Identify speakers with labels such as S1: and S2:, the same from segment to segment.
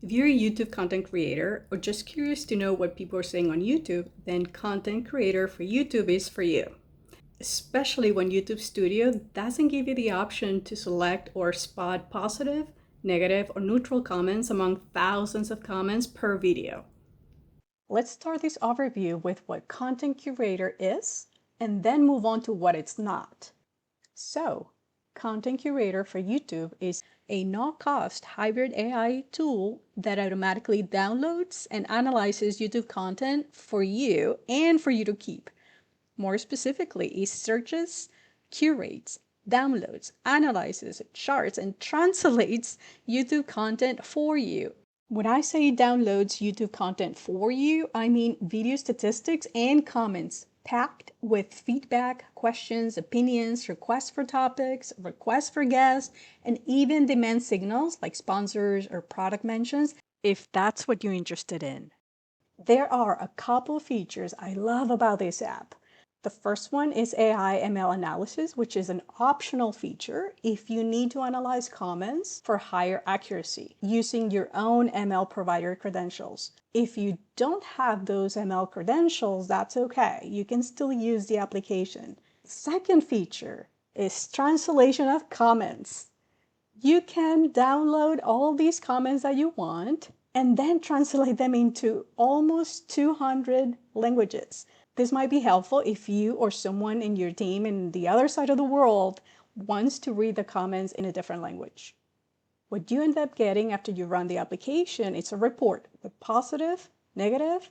S1: If you're a YouTube content creator or just curious to know what people are saying on YouTube, then Content Creator for YouTube is for you. Especially when YouTube Studio doesn't give you the option to select or spot positive, negative, or neutral comments among thousands of comments per video. Let's start this overview with what Content Curator is, and then move on to what it's not. So, Content Curator for YouTube is a no-cost hybrid AI tool that automatically downloads and analyzes YouTube content for you and for you to keep. More specifically, it searches, curates, downloads, analyzes, charts, and translates YouTube content for you. When I say downloads YouTube content for you, I mean video statistics and comments packed with feedback, questions, opinions, requests for topics, requests for guests, and even demand signals like sponsors or product mentions if that's what you're interested in. There are a couple features I love about this app. The first one is AI ML analysis, which is an optional feature if you need to analyze comments for higher accuracy using your own ML provider credentials. If you don't have those ML credentials, that's okay. You can still use the application. Second feature is translation of comments. You can download all these comments that you want and then translate them into almost 200 languages. This might be helpful if you or someone in your team in the other side of the world wants to read the comments in a different language. What you end up getting after you run the application is a report with positive, negative,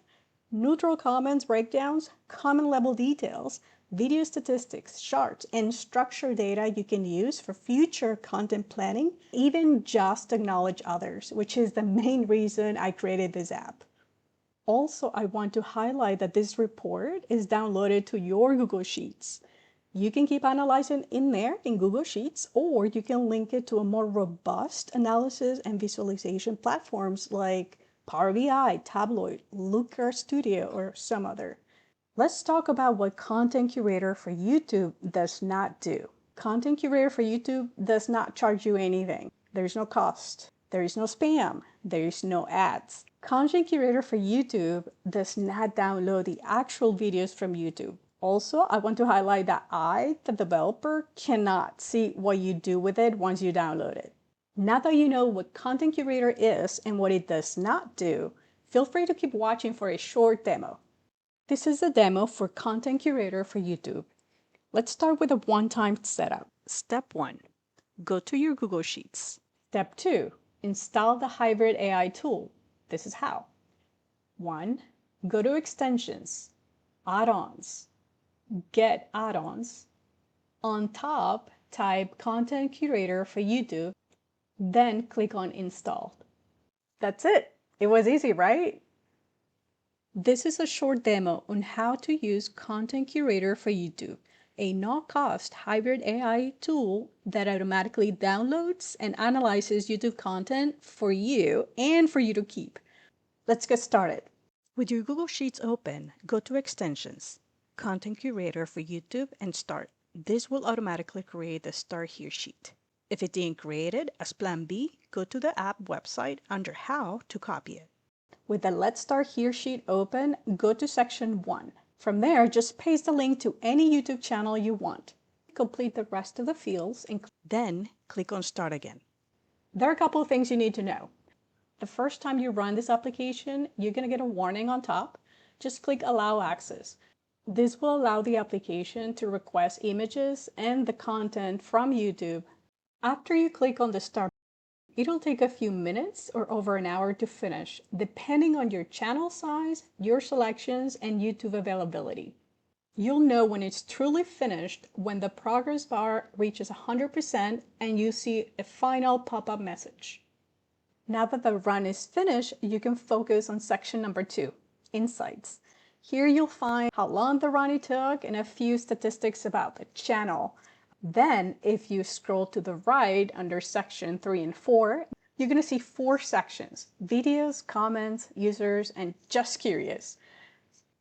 S1: neutral comments, breakdowns, comment level details, video statistics, charts, and structured data you can use for future content planning, even just acknowledge others, which is the main reason I created this app. Also, I want to highlight that this report is downloaded to your Google Sheets. You can keep analyzing in there in Google Sheets, or you can link it to a more robust analysis and visualization platforms like Power BI, Tableau, Looker Studio, or some other. Let's talk about what Content Curator for YouTube does not do. Content Curator for YouTube does not charge you anything. There's no cost. There is no spam. There is no ads. Content Curator for YouTube does not download the actual videos from YouTube. Also, I want to highlight that I, the developer, cannot see what you do with it once you download it. Now that you know what Content Curator is and what it does not do, feel free to keep watching for a short demo. This is a demo for Content Curator for YouTube. Let's start with a one-time setup. Step 1. Go to your Google Sheets. Step 2. Install the hybrid AI tool. This is how. 1. Go to Extensions, Add-ons, Get Add-ons. On top, type Content Curator for YouTube, then click on Install. That's it. It was easy, right? This is a short demo on how to use Content Curator for YouTube, a no-cost hybrid AI tool that automatically downloads and analyzes YouTube content for you and for you to keep. Let's get started. With your Google Sheets open, go to Extensions, Content Curator for YouTube, and Start. This will automatically create the Start Here sheet. If it didn't create it, as Plan B, go to the app website under How to copy it. With the Let's Start Here sheet open, go to section 1. From there, just paste the link to any YouTube channel you want. Complete the rest of the fields and then click on Start again. There are a couple of things you need to know. The first time you run this application, you're going to get a warning on top. Just click Allow Access. This will allow the application to request images and the content from YouTube. After you click on the Start, it'll take a few minutes or over an hour to finish, depending on your channel size, your selections, and YouTube availability. You'll know when it's truly finished when the progress bar reaches 100% and you see a final pop-up message. Now that the run is finished, you can focus on section number 2, Insights. Here you'll find how long the run it took and a few statistics about the channel. Then, if you scroll to the right under section 3 and 4, you're going to see 4 sections: videos, comments, users, and just curious.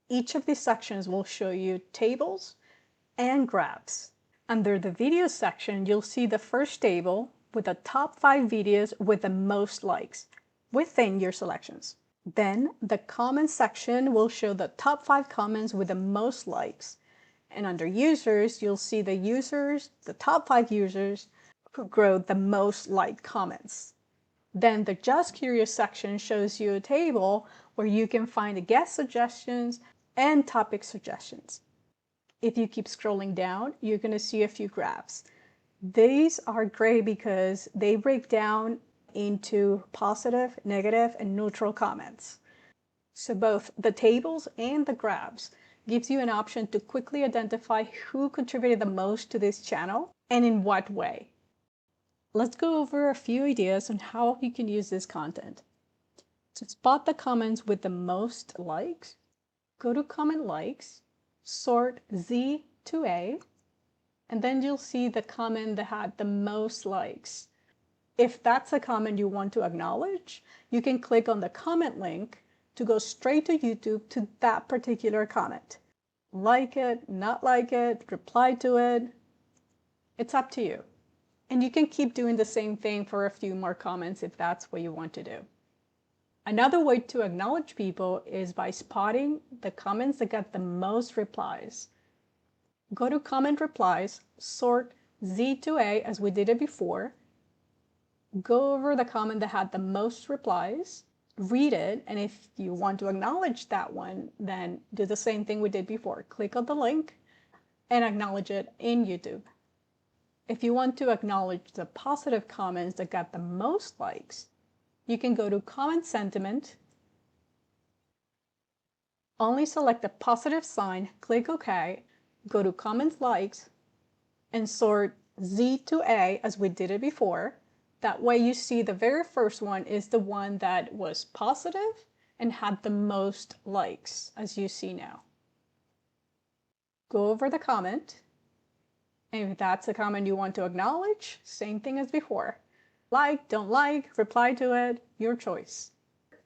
S1: Each of these sections will show you tables and graphs. Under the video section, you'll see the first table with the top 5 videos with the most likes. within your selections. Then the comments section will show the top 5 comments with the most likes. And under users, you'll see the top 5 users who wrote the most liked comments. Then the Just Curious section shows you a table where you can find the guest suggestions and topic suggestions. If you keep scrolling down, you're going to see a few graphs. These are great because they break down into positive, negative, and neutral comments. So both the tables and the graphs gives you an option to quickly identify who contributed the most to this channel and in what way. Let's go over a few ideas on how you can use this content. To spot the comments with the most likes, go to Comment Likes, sort Z to A, and then you'll see the comment that had the most likes. If that's a comment you want to acknowledge, you can click on the comment link to go straight to YouTube to that particular comment. Like it, not like it, reply to it. It's up to you. And you can keep doing the same thing for a few more comments if that's what you want to do. Another way to acknowledge people is by spotting the comments that got the most replies. Go to Comment Replies, sort Z to A as we did it before. Go over the comment that had the most replies, read it, and if you want to acknowledge that one, then do the same thing we did before. Click on the link and acknowledge it in YouTube. If you want to acknowledge the positive comments that got the most likes, you can go to Comment Sentiment, only select the positive sign, click OK, go to Comment Likes, and sort Z to A as we did it before. That way you see the very first one is the one that was positive and had the most likes, as you see now. Go over the comment, and if that's a comment you want to acknowledge, same thing as before. Like, don't like, reply to it, your choice.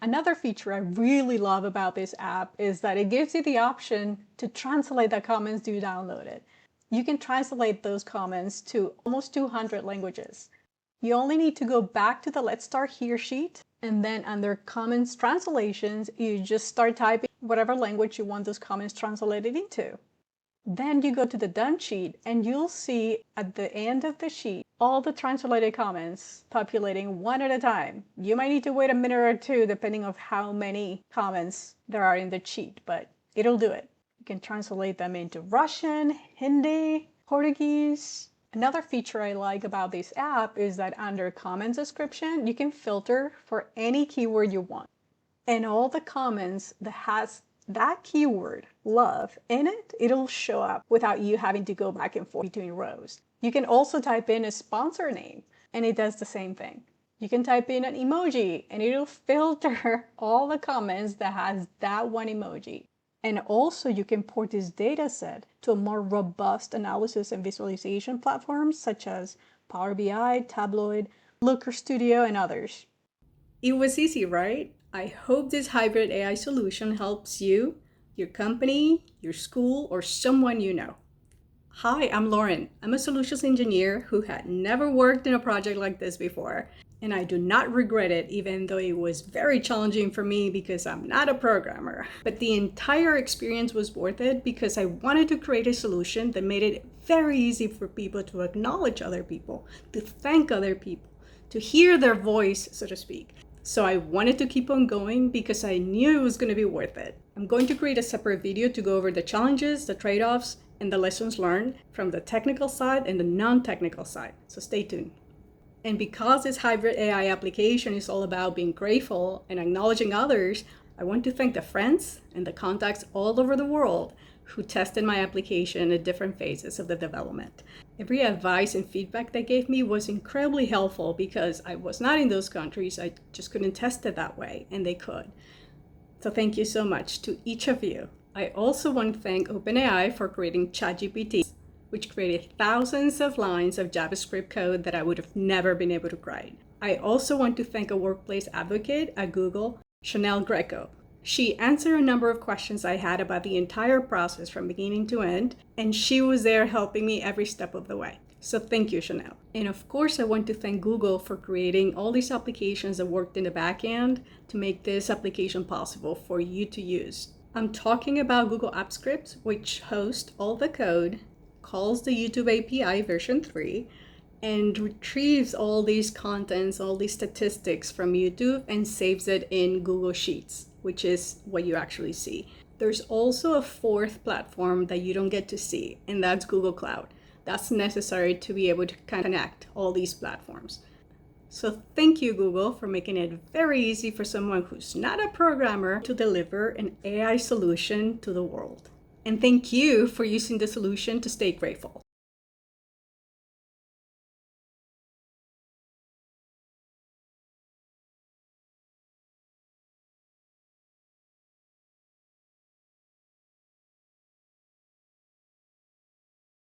S1: Another feature I really love about this app is that it gives you the option to translate the comments you downloaded. You can translate those comments to almost 200 languages. You only need to go back to the Let's Start Here sheet, and then under Comments Translations, you just start typing whatever language you want those comments translated into. Then you go to the Done sheet, and you'll see at the end of the sheet all the translated comments populating one at a time. You might need to wait a minute or two depending on how many comments there are in the sheet, but it'll do it. You can translate them into Russian, Hindi, Portuguese. Another feature I like about this app is that under comment description, you can filter for any keyword you want. And all the comments that has that keyword, love, in it, it'll show up without you having to go back and forth between rows. You can also type in a sponsor name, and it does the same thing. You can type in an emoji, and it'll filter all the comments that has that one emoji. And also you can port this data set to a more robust analysis and visualization platforms such as Power BI, Tableau, Looker Studio, and others. It was easy, right? I hope this hybrid AI solution helps you, your company, your school, or someone you know. Hi, I'm Lauren. I'm a solutions engineer who had never worked in a project like this before, and I do not regret it, even though it was very challenging for me because I'm not a programmer. But the entire experience was worth it because I wanted to create a solution that made it very easy for people to acknowledge other people, to thank other people, to hear their voice, so to speak. So I wanted to keep on going because I knew it was going to be worth it. I'm going to create a separate video to go over the challenges, the trade-offs, and the lessons learned from the technical side and the non-technical side. So stay tuned. And because this hybrid AI application is all about being grateful and acknowledging others, I want to thank the friends and the contacts all over the world who tested my application at different phases of the development. Every advice and feedback they gave me was incredibly helpful because I was not in those countries. I just couldn't test it that way, and they could. So thank you so much to each of you. I also want to thank OpenAI for creating ChatGPT, which created thousands of lines of JavaScript code that I would have never been able to write. I also want to thank a workplace advocate at Google, Chanel Greco. She answered a number of questions I had about the entire process from beginning to end, and she was there helping me every step of the way. So thank you, Chanel. And of course, I want to thank Google for creating all these applications that worked in the back end to make this application possible for you to use. I'm talking about Google Apps Script, which hosts all the code, calls the YouTube API version 3, and retrieves all these contents, all these statistics from YouTube and saves it in Google Sheets, which is what you actually see. There's also a fourth platform that you don't get to see, and that's Google Cloud. That's necessary to be able to connect all these platforms. So thank you, Google, for making it very easy for someone who's not a programmer to deliver an AI solution to the world. And thank you for using the solution to stay grateful.